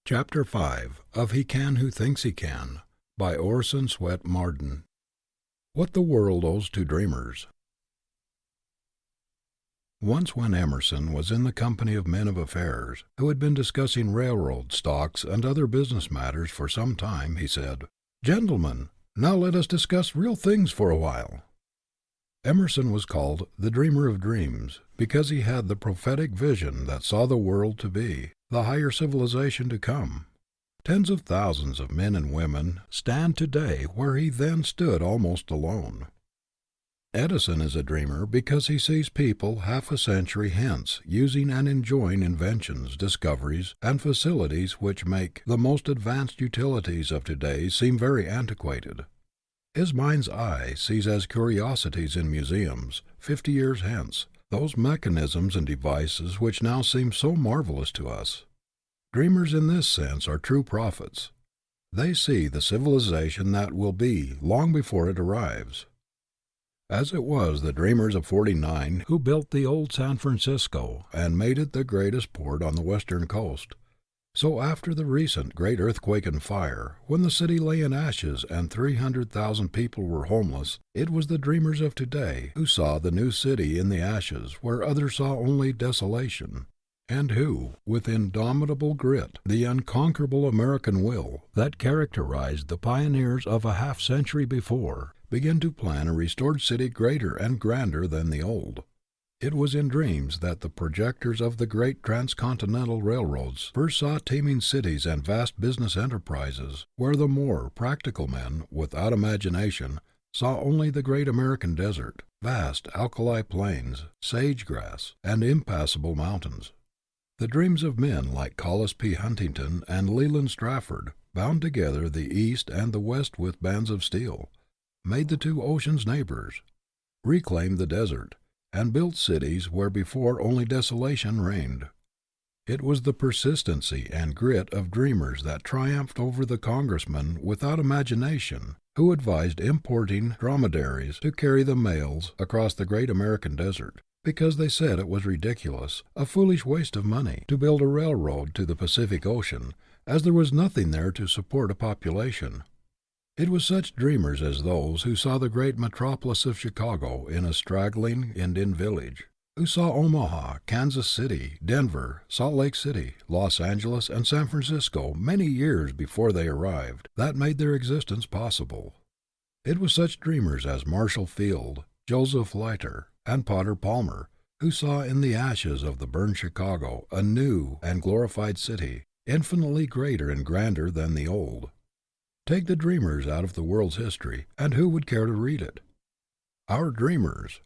Chapter 5 of He Can Who Thinks He Can, by Orison Swett Marden. What the World Owes to Dreamers. Once when Emerson was in the company of men of affairs, who had been discussing railroad stocks and other business matters for some time, he said, "Gentlemen, now let us discuss real things for a while." Emerson was called the dreamer of dreams because he had the prophetic vision that saw the world to be, the higher civilization to come. Tens of thousands of men and women stand today where he then stood almost alone. Edison is a dreamer because he sees people half a century hence using and enjoying inventions, discoveries, and facilities which make the most advanced utilities of today seem very antiquated. His mind's eye sees as curiosities in museums, 50 years hence, those mechanisms and devices which now seem so marvelous to us. Dreamers in this sense are true prophets. They see the civilization that will be long before it arrives. As it was the dreamers of '49 who built the old San Francisco and made it the greatest port on the western coast, so after the recent great earthquake and fire, when the city lay in ashes and 300,000 people were homeless, it was the dreamers of today who saw the new city in the ashes where others saw only desolation, and who, with indomitable grit, the unconquerable American will that characterized the pioneers of a half-century before, began to plan a restored city greater and grander than the old. It was in dreams that the projectors of the great transcontinental railroads first saw teeming cities and vast business enterprises, where the more practical men, without imagination, saw only the great American desert, vast alkali plains, sage-grass, and impassable mountains. The dreams of men like Collis P. Huntington and Leland Strafford bound together the East and the West with bands of steel, made the two oceans neighbors, reclaimed the desert, and built cities where before only desolation reigned. It was the persistency and grit of dreamers that triumphed over the congressmen without imagination who advised importing dromedaries to carry the mails across the great American desert, because they said it was ridiculous, a foolish waste of money, to build a railroad to the Pacific Ocean, as there was nothing there to support a population. It was such dreamers as those who saw the great metropolis of Chicago in a straggling Indian village, who saw Omaha, Kansas City, Denver, Salt Lake City, Los Angeles, and San Francisco many years before they arrived, that made their existence possible. It was such dreamers as Marshall Field, Joseph Leiter, and Potter Palmer, who saw in the ashes of the burned Chicago a new and glorified city, infinitely greater and grander than the old. Take the dreamers out of the world's history, and who would care to read it? Our dreamers.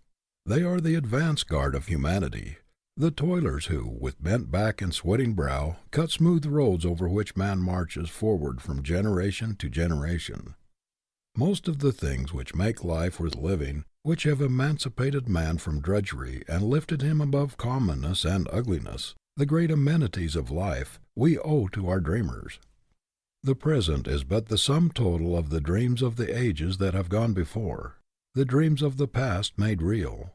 They are the advance guard of humanity, the toilers who, with bent back and sweating brow, cut smooth roads over which man marches forward from generation to generation. Most of the things which make life worth living, which have emancipated man from drudgery and lifted him above commonness and ugliness, the great amenities of life, we owe to our dreamers. The present is but the sum total of the dreams of the ages that have gone before, the dreams of the past made real.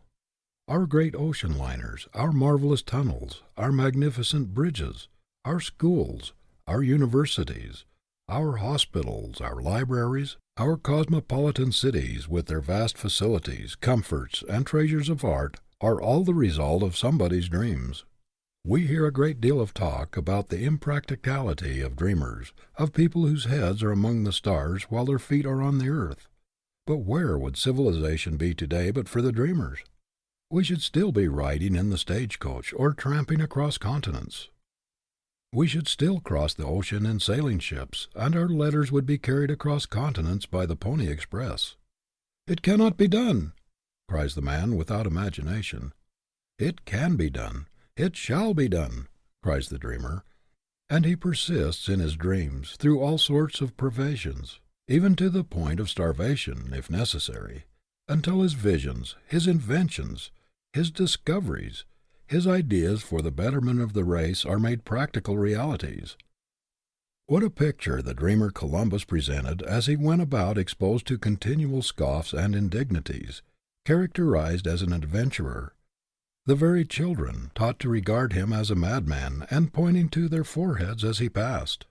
Our great ocean liners, our marvelous tunnels, our magnificent bridges, our schools, our universities, our hospitals, our libraries, our cosmopolitan cities with their vast facilities, comforts, and treasures of art are all the result of somebody's dreams. We hear a great deal of talk about the impracticality of dreamers, of people whose heads are among the stars while their feet are on the earth. But where would civilization be today but for the dreamers? We should still be riding in the stagecoach or tramping across continents. We should still cross the ocean in sailing ships, and our letters would be carried across continents by the Pony Express. "It cannot be done," cries the man without imagination. "It can be done. It shall be done," cries the dreamer, and he persists in his dreams through all sorts of privations, even to the point of starvation, if necessary, until his visions, his inventions, his discoveries, his ideas for the betterment of the race are made practical realities. What a picture the dreamer Columbus presented as he went about exposed to continual scoffs and indignities, characterized as an adventurer, the very children taught to regard him as a madman and pointing to their foreheads as he passed.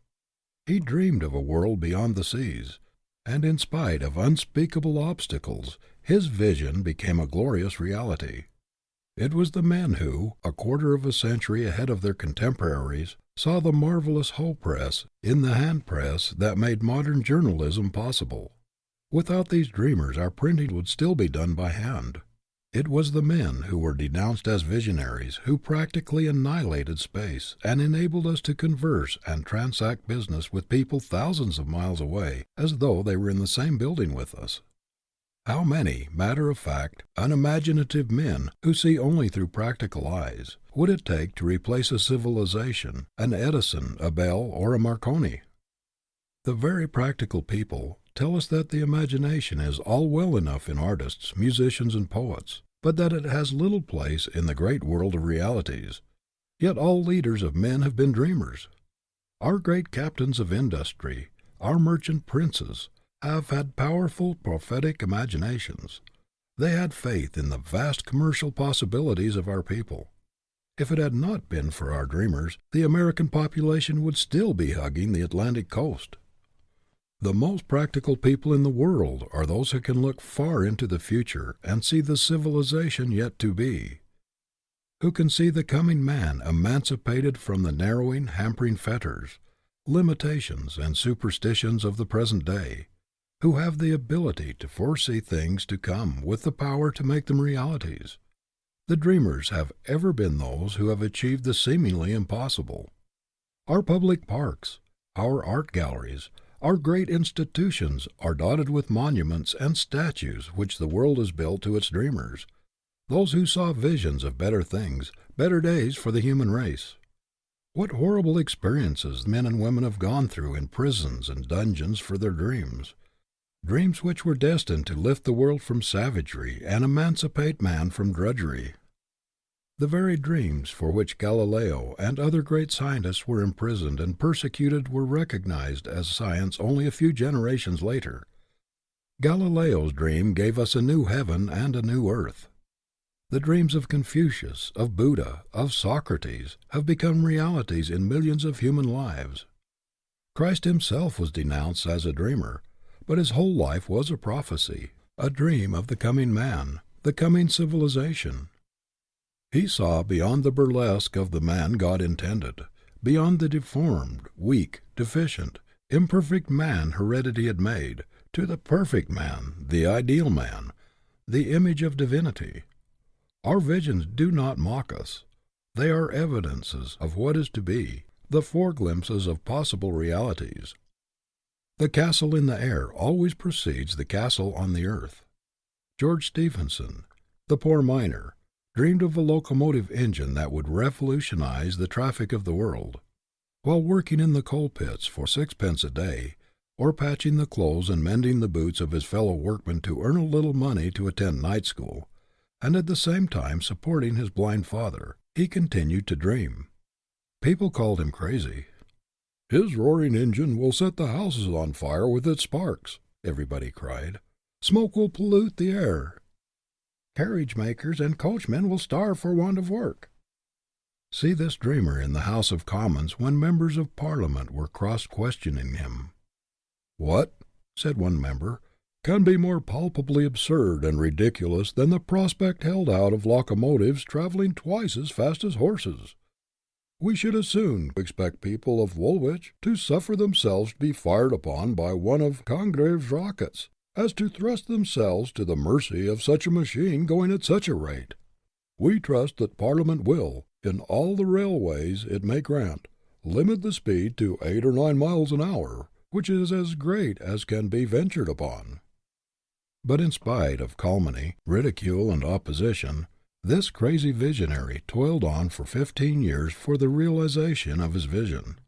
He dreamed of a world beyond the seas, and in spite of unspeakable obstacles, his vision became a glorious reality. It was the men who, a quarter of a century ahead of their contemporaries, saw the marvelous hoe press in the hand press that made modern journalism possible. Without these dreamers our printing would still be done by hand. It was the men who were denounced as visionaries who practically annihilated space and enabled us to converse and transact business with people thousands of miles away as though they were in the same building with us. How many matter-of-fact, unimaginative men who see only through practical eyes would it take to replace a civilization, an Edison, a Bell, or a Marconi? The very practical people tell us that the imagination is all well enough in artists, musicians, and poets, but that it has little place in the great world of realities. Yet all leaders of men have been dreamers. Our great captains of industry, our merchant princes, have had powerful prophetic imaginations. They had faith in the vast commercial possibilities of our people. If it had not been for our dreamers, the American population would still be hugging the Atlantic coast. The most practical people in the world are those who can look far into the future and see the civilization yet to be, who can see the coming man emancipated from the narrowing, hampering fetters, limitations, and superstitions of the present day, who have the ability to foresee things to come with the power to make them realities. The dreamers have ever been those who have achieved the seemingly impossible. Our public parks, our art galleries, our great institutions are dotted with monuments and statues which the world has built to its dreamers, those who saw visions of better things, better days for the human race. What horrible experiences men and women have gone through in prisons and dungeons for their dreams. Dreams which were destined to lift the world from savagery and emancipate man from drudgery. The very dreams for which Galileo and other great scientists were imprisoned and persecuted were recognized as science only a few generations later. Galileo's dream gave us a new heaven and a new earth. The dreams of Confucius, of Buddha, of Socrates have become realities in millions of human lives. Christ himself was denounced as a dreamer, but his whole life was a prophecy, a dream of the coming man, the coming civilization. He saw beyond the burlesque of the man God intended, beyond the deformed, weak, deficient, imperfect man heredity had made, to the perfect man, the ideal man, the image of divinity. Our visions do not mock us. They are evidences of what is to be, the foreglimpses of possible realities. The castle in the air always precedes the castle on the earth. George Stephenson, the poor miner, dreamed of a locomotive engine that would revolutionize the traffic of the world. While working in the coal pits for 6 pence a day, or patching the clothes and mending the boots of his fellow workmen to earn a little money to attend night school, and at the same time supporting his blind father, he continued to dream. People called him crazy. "His roaring engine will set the houses on fire with its sparks," everybody cried. "Smoke will pollute the air. Carriage makers and coachmen will starve for want of work." See this dreamer in the House of Commons when members of Parliament were cross-questioning him. "What," said one member, "can be more palpably absurd and ridiculous than the prospect held out of locomotives traveling twice as fast as horses? We should as soon expect people of Woolwich to suffer themselves to be fired upon by one of Congreve's rockets, as to thrust themselves to the mercy of such a machine going at such a rate. We trust that Parliament will, in all the railways it may grant, limit the speed to 8 or 9 miles an hour, which is as great as can be ventured upon." But in spite of calumny, ridicule, and opposition, this crazy visionary toiled on for 15 years for the realization of his vision.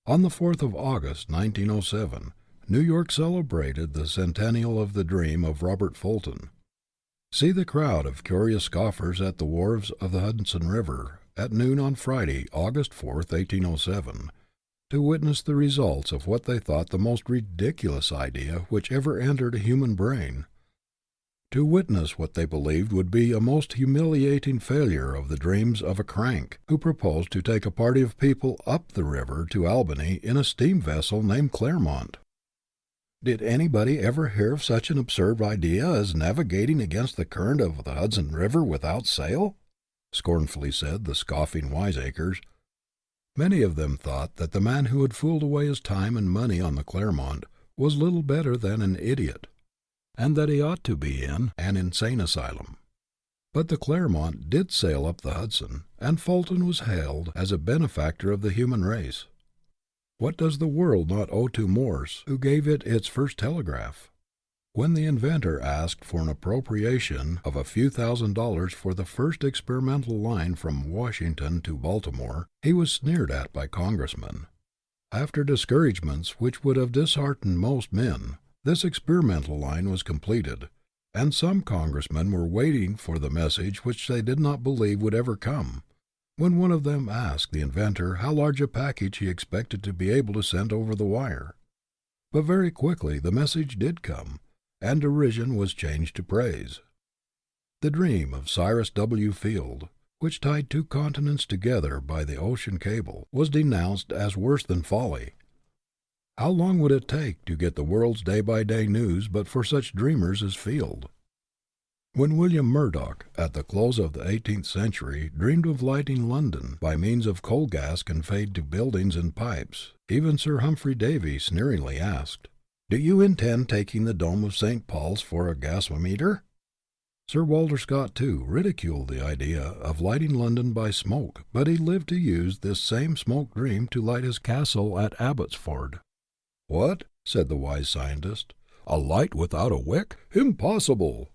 On the 4th of August, 1907, New York celebrated the centennial of the dream of Robert Fulton. See the crowd of curious scoffers at the wharves of the Hudson River at noon on Friday, August 4th, 1807, to witness the results of what they thought the most ridiculous idea which ever entered a human brain. to witness what they believed would be a most humiliating failure of the dreams of a crank who proposed to take a party of people up the river to Albany in a steam vessel named Clermont. "Did anybody ever hear of such an absurd idea as navigating against the current of the Hudson River without sail?" scornfully said the scoffing wiseacres. Many of them thought that the man who had fooled away his time and money on the Clermont was little better than an idiot, and that he ought to be in an insane asylum. But the Clermont did sail up the Hudson, and Fulton was hailed as a benefactor of the human race. What does the world not owe to Morse, who gave it its first telegraph? When the inventor asked for an appropriation of a few $1,000s for the first experimental line from Washington to Baltimore, he was sneered at by congressmen. After discouragements which would have disheartened most men, this experimental line was completed, and some congressmen were waiting for the message which they did not believe would ever come, when one of them asked the inventor how large a package he expected to be able to send over the wire. But very quickly the message did come, and derision was changed to praise. The dream of Cyrus W. Field, which tied two continents together by the ocean cable, was denounced as worse than folly. How long would it take to get the world's day-by-day news but for such dreamers as Field? When William Murdoch, at the close of the 18th century, dreamed of lighting London by means of coal gas conveyed to buildings in pipes, even Sir Humphrey Davy sneeringly asked, "Do you intend taking the dome of St. Paul's for a gasometer?" Sir Walter Scott, too, ridiculed the idea of lighting London by smoke, but he lived to use this same smoke dream to light his castle at Abbotsford. "What?" said the wise scientist. "A light without a wick? Impossible!"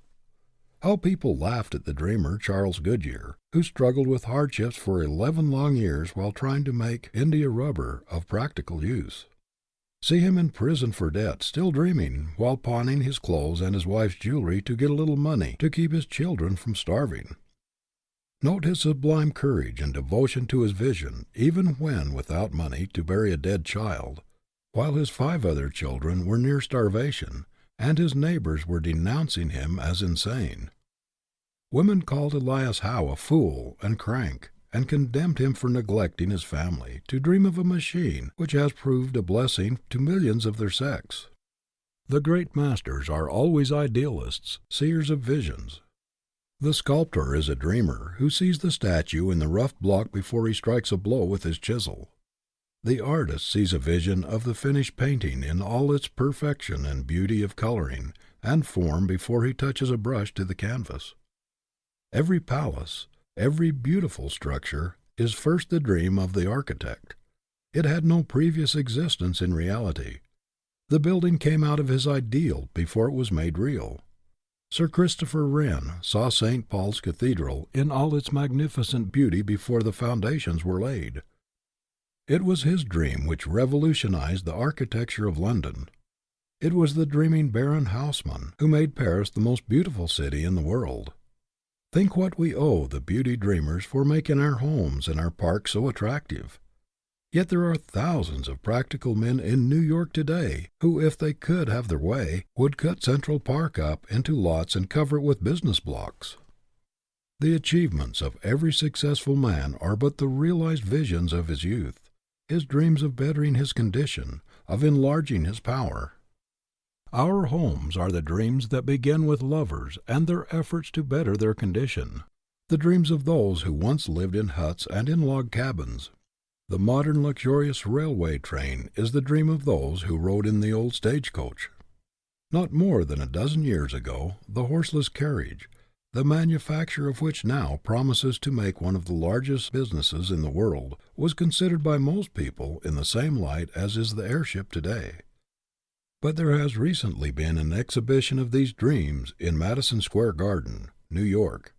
How people laughed at the dreamer Charles Goodyear, who struggled with hardships for 11 long years while trying to make India rubber of practical use. See him in prison for debt, still dreaming, while pawning his clothes and his wife's jewelry to get a little money to keep his children from starving. Note his sublime courage and devotion to his vision, even when without money to bury a dead child, while his 5 other children were near starvation, and his neighbors were denouncing him as insane. Women called Elias Howe a fool and crank, and condemned him for neglecting his family to dream of a machine which has proved a blessing to millions of their sex. The great masters are always idealists, seers of visions. The sculptor is a dreamer who sees the statue in the rough block before he strikes a blow with his chisel. The artist sees a vision of the finished painting in all its perfection and beauty of coloring and form before he touches a brush to the canvas. Every palace, every beautiful structure, is first the dream of the architect. It had no previous existence in reality. The building came out of his ideal before it was made real. Sir Christopher Wren saw St. Paul's Cathedral in all its magnificent beauty before the foundations were laid. It was his dream which revolutionized the architecture of London. It was the dreaming Baron Haussmann who made Paris the most beautiful city in the world. Think what we owe the beauty dreamers for making our homes and our parks so attractive. Yet there are thousands of practical men in New York today who, if they could have their way, would cut Central Park up into lots and cover it with business blocks. The achievements of every successful man are but the realized visions of his youth, his dreams of bettering his condition, of enlarging his power. Our homes are the dreams that begin with lovers and their efforts to better their condition, the dreams of those who once lived in huts and in log cabins. The modern luxurious railway train is the dream of those who rode in the old stagecoach. Not more than a dozen years ago, the horseless carriage, the manufacture of which now promises to make one of the largest businesses in the world, was considered by most people in the same light as is the airship today. But there has recently been an exhibition of these dreams in Madison Square Garden, New York,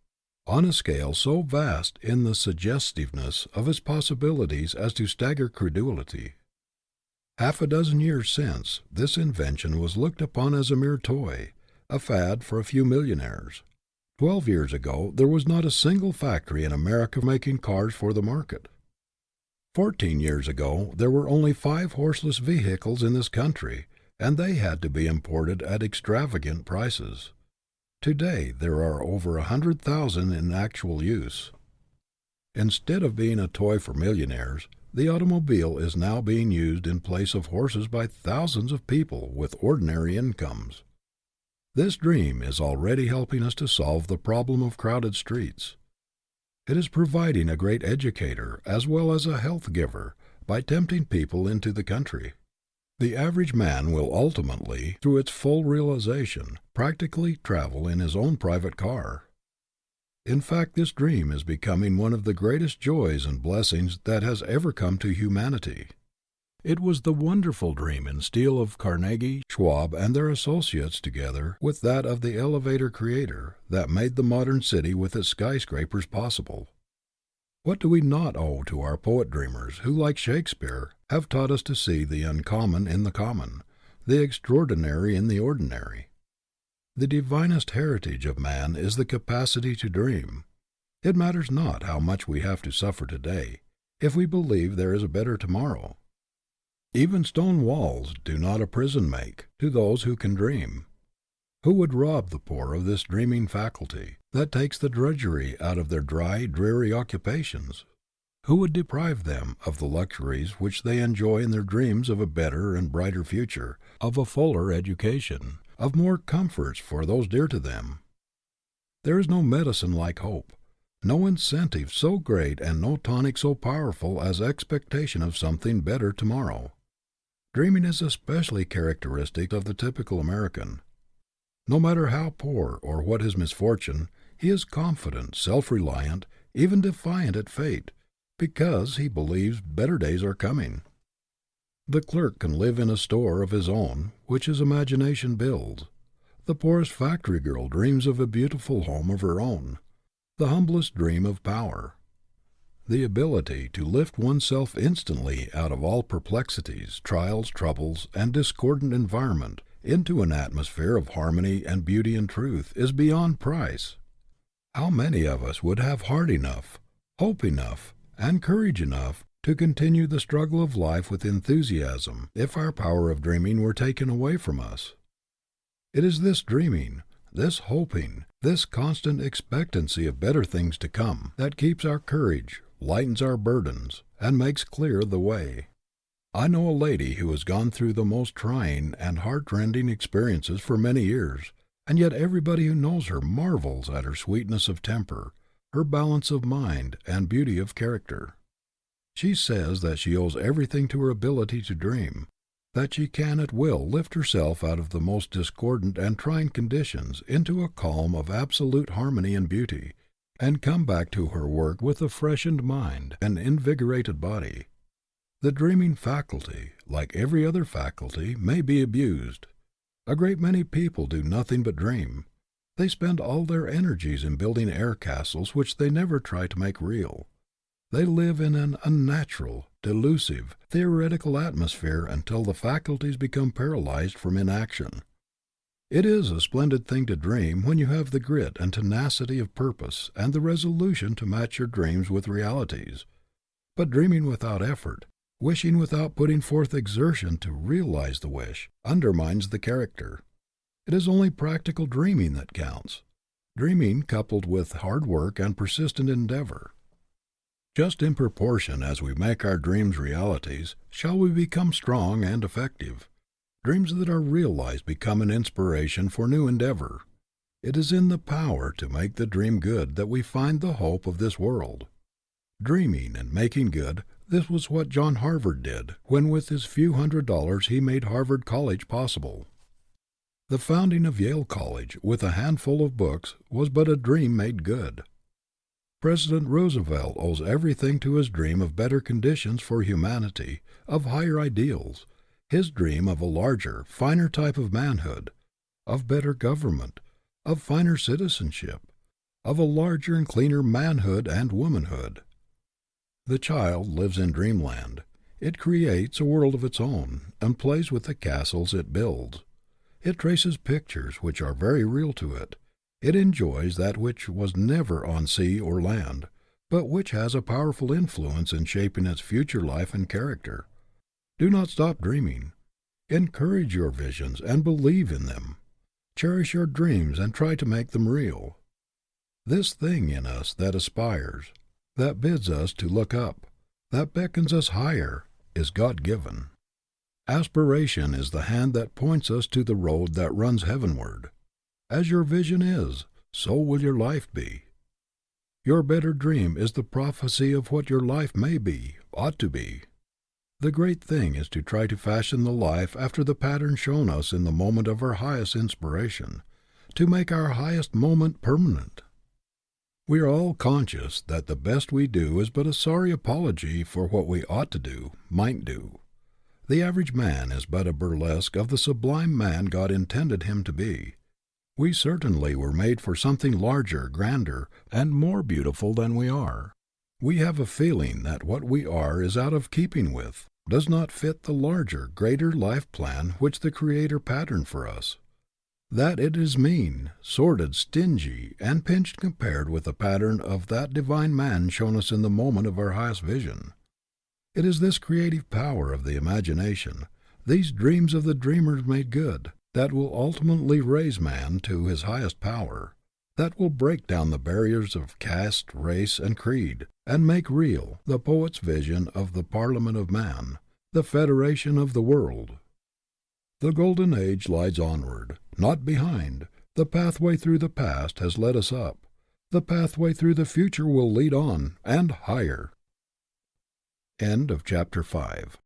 on a scale so vast in the suggestiveness of its possibilities as to stagger credulity. Half a dozen years since, this invention was looked upon as a mere toy, a fad for a few millionaires. 12 years ago, there was not a single factory in America making cars for the market. 14 years ago, there were only 5 horseless vehicles in this country, and they had to be imported at extravagant prices. Today, there are over 100,000 in actual use. Instead of being a toy for millionaires, the automobile is now being used in place of horses by thousands of people with ordinary incomes. This dream is already helping us to solve the problem of crowded streets. It is providing a great educator as well as a health giver by tempting people into the country. The average man will ultimately, through its full realization, practically travel in his own private car. In fact, this dream is becoming one of the greatest joys and blessings that has ever come to humanity. It was the wonderful dream in steel of Carnegie, Schwab, and their associates together with that of the elevator creator that made the modern city with its skyscrapers possible. What do we not owe to our poet dreamers who, like Shakespeare, have taught us to see the uncommon in the common, the extraordinary in the ordinary? The divinest heritage of man is the capacity to dream. It matters not how much we have to suffer today, if we believe there is a better tomorrow. Even stone walls do not a prison make to those who can dream. Who would rob the poor of this dreaming faculty that takes the drudgery out of their dry, dreary occupations? Who would deprive them of the luxuries which they enjoy in their dreams of a better and brighter future, of a fuller education, of more comforts for those dear to them? There is no medicine like hope, no incentive so great and no tonic so powerful as expectation of something better tomorrow. Dreaming is especially characteristic of the typical American. No matter how poor or what his misfortune, he is confident, self-reliant, even defiant at fate, because he believes better days are coming. The clerk can live in a store of his own, which his imagination builds. The poorest factory girl dreams of a beautiful home of her own. The humblest dream of power. The ability to lift oneself instantly out of all perplexities, trials, troubles, and discordant environment into an atmosphere of harmony and beauty and truth is beyond price. How many of us would have heart enough, hope enough, and courage enough to continue the struggle of life with enthusiasm if our power of dreaming were taken away from us? It is this dreaming, this hoping, this constant expectancy of better things to come that keeps our courage, lightens our burdens, and makes clear the way. I know a lady who has gone through the most trying and heart-rending experiences for many years, and yet everybody who knows her marvels at her sweetness of temper, her balance of mind, and beauty of character. She says that she owes everything to her ability to dream, that she can at will lift herself out of the most discordant and trying conditions into a calm of absolute harmony and beauty, and come back to her work with a freshened mind and invigorated body. The dreaming faculty, like every other faculty, may be abused. A great many people do nothing but dream. They spend all their energies in building air castles which they never try to make real. They live in an unnatural, delusive, theoretical atmosphere until the faculties become paralyzed from inaction. It is a splendid thing to dream when you have the grit and tenacity of purpose and the resolution to match your dreams with realities. But dreaming without effort, wishing without putting forth exertion to realize the wish, undermines the character. It is only practical dreaming that counts, dreaming coupled with hard work and persistent endeavor. Just in proportion as we make our dreams realities, shall we become strong and effective. Dreams that are realized become an inspiration for new endeavor. It is in the power to make the dream good that we find the hope of this world. Dreaming and making good, this was what John Harvard did when with his few $100s he made Harvard College possible. The founding of Yale College with a handful of books was but a dream made good. President Roosevelt owes everything to his dream of better conditions for humanity, of higher ideals, his dream of a larger, finer type of manhood, of better government, of finer citizenship, of a larger and cleaner manhood and womanhood. The child lives in dreamland. It creates a world of its own, and plays with the castles it builds. It traces pictures which are very real to it. It enjoys that which was never on sea or land, but which has a powerful influence in shaping its future life and character. Do not stop dreaming. Encourage your visions and believe in them. Cherish your dreams and try to make them real. This thing in us that aspires, that bids us to look up, that beckons us higher, is God-given. Aspiration is the hand that points us to the road that runs heavenward. As your vision is, so will your life be. Your better dream is the prophecy of what your life may be, ought to be. The great thing is to try to fashion the life after the pattern shown us in the moment of our highest inspiration, to make our highest moment permanent. We are all conscious that the best we do is but a sorry apology for what we ought to do, might do. The average man is but a burlesque of the sublime man God intended him to be. We certainly were made for something larger, grander, and more beautiful than we are. We have a feeling that what we are is out of keeping with, does not fit the larger, greater life plan which the Creator patterned for us. That it is mean, sordid, stingy, and pinched compared with the pattern of that divine man shown us in the moment of our highest vision. It is this creative power of the imagination, these dreams of the dreamers made good, that will ultimately raise man to his highest power, that will break down the barriers of caste, race, and creed, and make real the poet's vision of the Parliament of Man, the Federation of the World. The golden age lies onward, not behind. The pathway through the past has led us up. The pathway through the future will lead on, and higher. End of chapter 5.